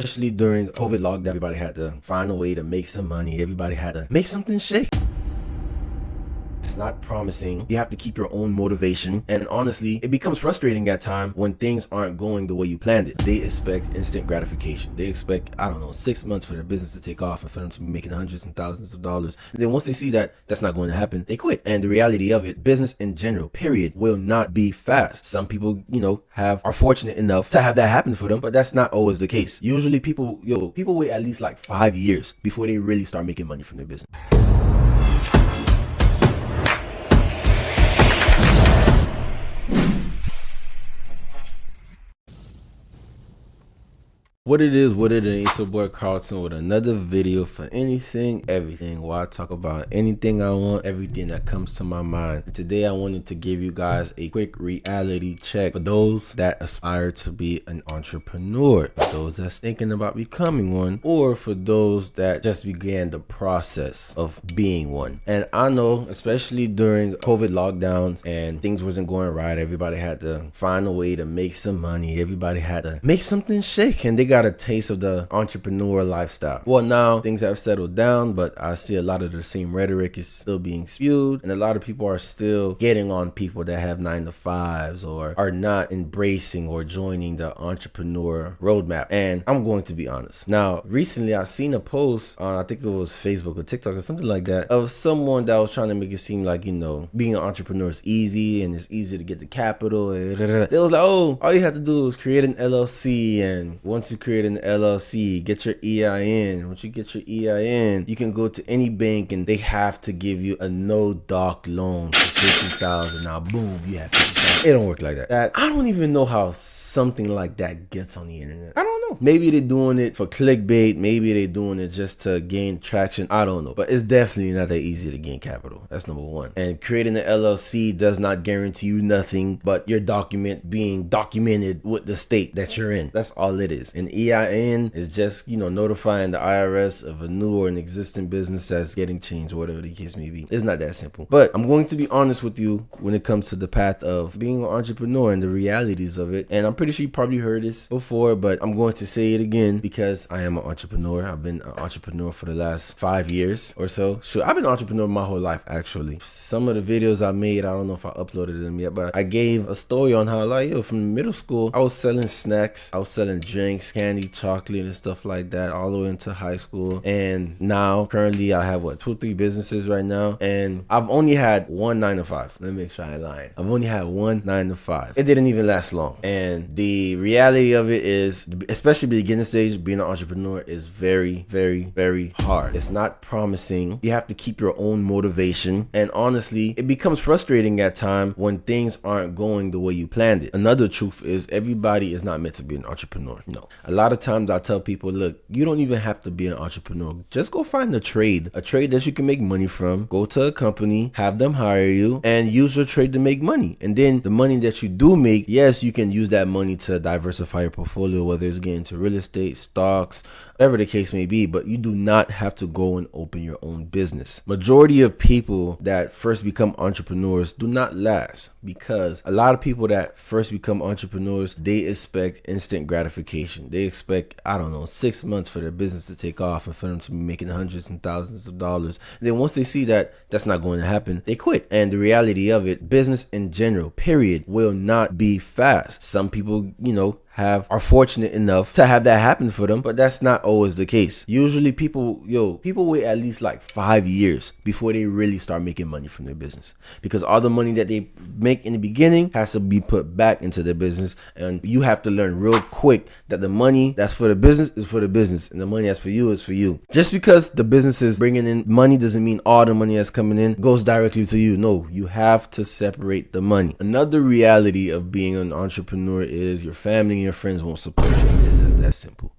Especially during COVID lockdown, everybody had to find a way to make some money. Everybody had to make something shake. It's not promising. You have to keep your own motivation. And honestly, it becomes frustrating at times when things aren't going the way you planned it. They expect instant gratification. They expect, 6 months for their business to take off and for them to be making hundreds and thousands of dollars. And then once they see that that's not going to happen, they quit. And the reality of it, business in general, period, will not be fast. Some people, are fortunate enough to have that happen for them, but that's not always the case. Usually people wait at least like 5 years before they really start making money from their business. What it is, it's your boy Carlton with another video for anything, everything, where I talk about anything I want, everything that comes to my mind. And today I wanted to give you guys a quick reality check for those that aspire to be an entrepreneur, for those that's thinking about becoming one, or for those that just began the process of being one. And I know, especially during COVID lockdowns and things wasn't going right, everybody had to find a way to make some money. Everybody had to make something shake, and they got a taste of the entrepreneur lifestyle. Well, now things have settled down, but I see a lot of the same rhetoric is still being spewed, and a lot of people are still getting on people that have 9-to-5s or are not embracing or joining the entrepreneur roadmap. And I'm going to be honest. Now, recently I seen a post on, I think it was Facebook or TikTok or something like that, of someone that was trying to make it seem like, being an entrepreneur is easy and it's easy to get the capital. They was like, oh, all you have to do is create an LLC, and once you create an LLC, get your EIN. Once you get your EIN, you can go to any bank and they have to give you a no-doc loan for $50,000. Now, boom, you have $50,000. It don't work like that. I don't even know how something like that gets on the internet. I don't know. Maybe they're doing it for clickbait. Maybe they're doing it just to gain traction. I don't know. But it's definitely not that easy to gain capital. That's number one. And creating an LLC does not guarantee you nothing but your document being documented with the state that you're in. That's all it is. An EIN is just, notifying the IRS of a new or an existing business that's getting changed, or whatever the case may be. It's not that simple. But I'm going to be honest with you when it comes to the path of being an entrepreneur and the realities of it. And I'm pretty sure you probably heard this before, but I'm going to say it again because I am an entrepreneur. I've been an entrepreneur for the last 5 years or so. Sure, I've been an entrepreneur my whole life, actually. Some of the videos I made, I don't know if I uploaded them yet, but I gave a story on how, from middle school, I was selling snacks, I was selling drinks, candy, chocolate, and stuff like that, all the way into high school. And now, currently, I have 2 or 3 businesses right now, and I've only had one 9-to-5. Let me make sure I ain't lying. I've only had one 9-to-5. It didn't even last long. And the reality of it is, especially beginning stage, being an entrepreneur is very, very, very hard. It's not promising. You have to keep your own motivation. And honestly, it becomes frustrating at times when things aren't going the way you planned it. Another truth is everybody is not meant to be an entrepreneur. No. A lot of times I tell people, look, you don't even have to be an entrepreneur. Just go find a trade that you can make money from. Go to a company, have them hire you, and use your trade to make money. And then the money that you do make, yes, you can use that money to diversify your portfolio, whether it's getting into real estate, stocks, whatever the case may be, but you do not have to go and open your own business. Majority of people that first become entrepreneurs do not last because a lot of people that first become entrepreneurs, they expect instant gratification. They expect, 6 months for their business to take off and for them to be making hundreds and thousands of dollars. And then once they see that that's not going to happen, they quit. And the reality of it, business in general, period, will not be fast. Some people, are fortunate enough to have that happen for them, but that's not always the case. Usually people wait at least like 5 years before they really start making money from their business, because all the money that they make in the beginning has to be put back into their business, and you have to learn real quick that the money that's for the business is for the business and the money that's for you is for you. Just because the business is bringing in money doesn't mean all the money that's coming in goes directly to you. No, you have to separate the money. Another reality of being an entrepreneur is your family and your friends won't support you. It's just that simple.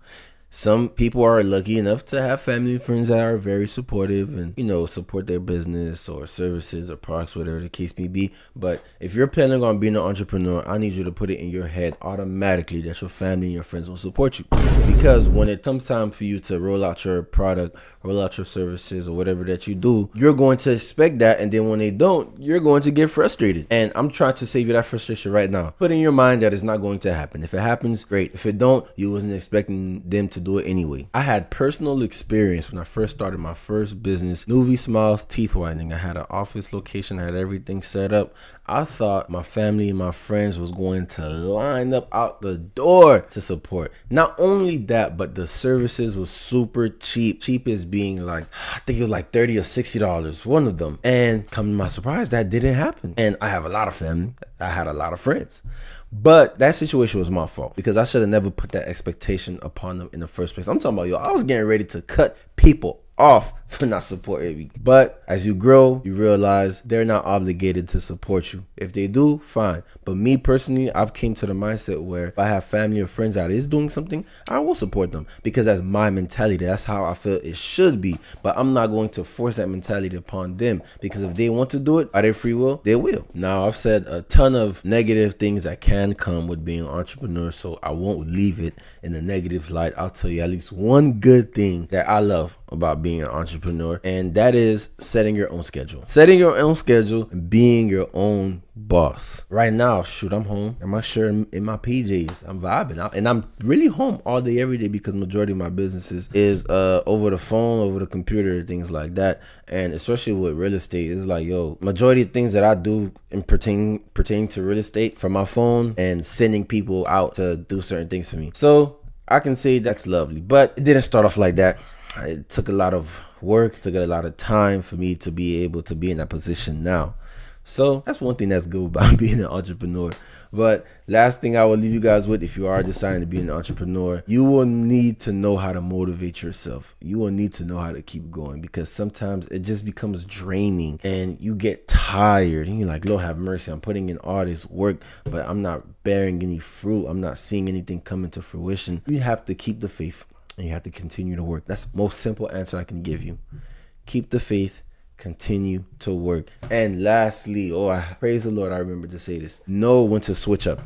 Some people are lucky enough to have family and friends that are very supportive and, support their business or services or products, whatever the case may be. But if you're planning on being an entrepreneur, I need you to put it in your head automatically that your family and your friends will support you. Because when it comes time for you to roll out your product, roll out your services or whatever that you do, you're going to expect that. And then when they don't, you're going to get frustrated. And I'm trying to save you that frustration right now. Put in your mind that it's not going to happen. If it happens, great. If it don't, you wasn't expecting them to do it anyway. I had personal experience when I first started my first business, Nuvi Smiles Teeth Whitening. I had an office location, I had everything set up. I thought my family and my friends was going to line up out the door to support. Not only that, but the services was super cheap. Cheapest being like, I think it was like $30 or $60, one of them. And come to my surprise, that didn't happen. And I have a lot of family. I had a lot of friends. But that situation was my fault because I should have never put that expectation upon them in the first place. I'm talking about, yo, I was getting ready to cut people off for not supporting me. But as you grow, you realize they're not obligated to support you. If they do, fine. But me personally, I've came to the mindset where if I have family or friends that is doing something, I will support them because that's my mentality. That's how I feel it should be. But I'm not going to force that mentality upon them because if they want to do it out of free will, they will. Now, I've said a ton of negative things that can come with being an entrepreneur, so I won't leave it in a negative light. I'll tell you at least one good thing that I love about being an entrepreneur, and that is setting your own schedule. Setting your own schedule and being your own boss. Right now, shoot, I'm home in my shirt, in my PJs. I'm vibing, and I'm really home all day, every day because majority of my businesses is over the phone, over the computer, things like that. And especially with real estate, it's like, yo, majority of things that I do in pertaining to real estate from my phone and sending people out to do certain things for me. So I can say that's lovely, but it didn't start off like that. It took a lot of work, took a lot of time for me to be able to be in that position now. So that's one thing that's good about being an entrepreneur. But last thing I will leave you guys with, if you are deciding to be an entrepreneur, you will need to know how to motivate yourself. You will need to know how to keep going because sometimes it just becomes draining and you get tired and you're like, Lord have mercy, I'm putting in all this work, but I'm not bearing any fruit. I'm not seeing anything come into fruition. You have to keep the faith and you have to continue to work. That's the most simple answer I can give you. Keep the faith. Continue to work. And lastly, I praise the Lord, I remember to say this. Know when to switch up.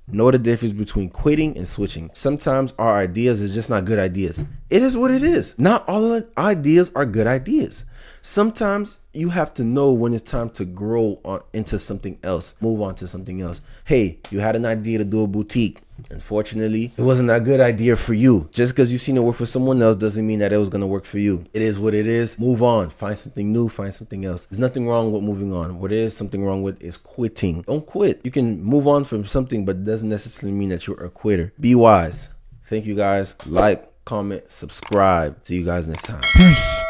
Know the difference between quitting and switching. Sometimes our ideas is just not good ideas. It is what it is. Not all ideas are good ideas. Sometimes you have to know when it's time to grow into something else, move on to something else. Hey, you had an idea to do a boutique. Unfortunately, it wasn't a good idea for you. Just because you've seen it work for someone else doesn't mean that it was going to work for you. It is what it is. Move on. Find something new. Find something else. There's nothing wrong with moving on. What is something wrong with is quitting. Don't quit. You can move on from something, but it doesn't necessarily mean that you're a quitter. Be wise. Thank you guys. Like, comment, subscribe. See you guys next time. Peace.